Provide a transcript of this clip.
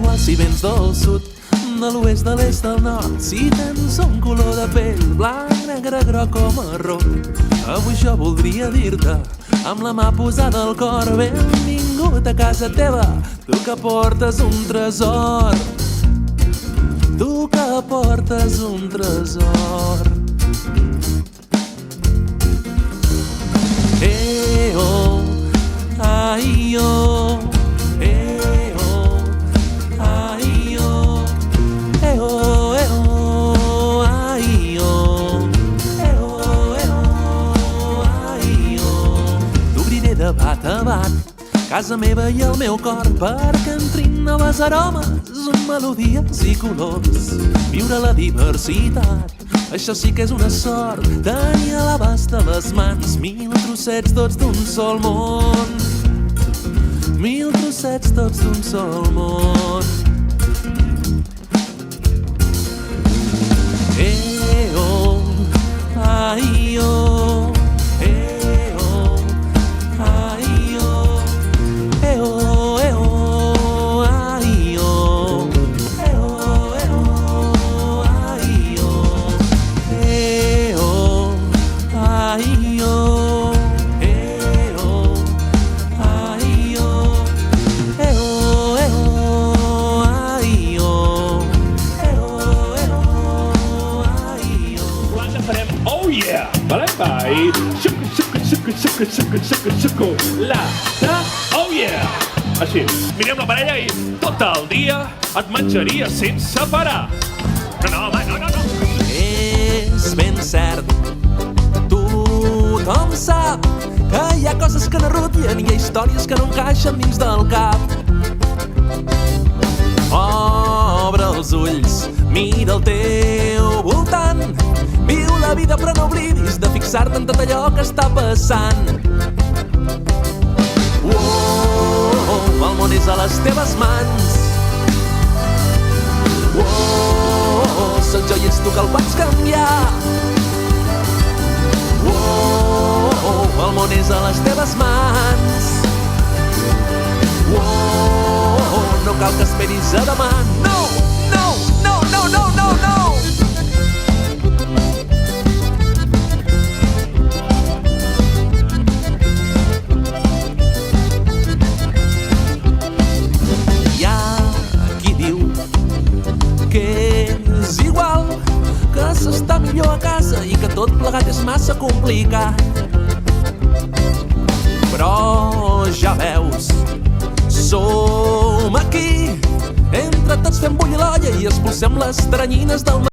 igual si vens del sud, de l'oest, de l'est, del nord. Si tens un color de pell blanc, negre, groc o marró, avui jo voldria dir-te, amb la mà posada al cor, benvingut a casa teva, tu que portes un tresor. Tu que portes un tresor. Oh, ai, oh, oh, ai, oh, oh, ai, oh, ai, oh. T'obriré de bat a bat casa meva i el meu cor perquè entrin noves aromes, melodies i colors. Viure la diversitat, això sí que és una sort, tenir a l'abast de les mans 1000 trossets tots d'un sol món. 1000 trossets tots d'un sol món. Oh, ai, oh, oh, ai, oh, oh, ai, oh, ai, oh, ai, oh, Bye. Xucu, la, oh yeah! Així, mirem la parella i tot el dia et menjaria sense parar. No, home, no. És ben cert, tothom sap que hi ha coses que no rutllen i hi ha històries que no encaixen dins del cap. Obre els ulls, mira al teu voltant, viu la vida però no oblidis de fixar-te en tot allò que està passant. El món és a les teves mans. Soc jo i ets tu que el pots canviar. El món és a les teves mans. No cal que esperis a demà. No! Hi ha qui diu que és igual, que s'està millor a casa i que tot plegat és massa complicat. Però ja veus, som aquí, entre tots fem bullir l'olla i expulsem les teranyines del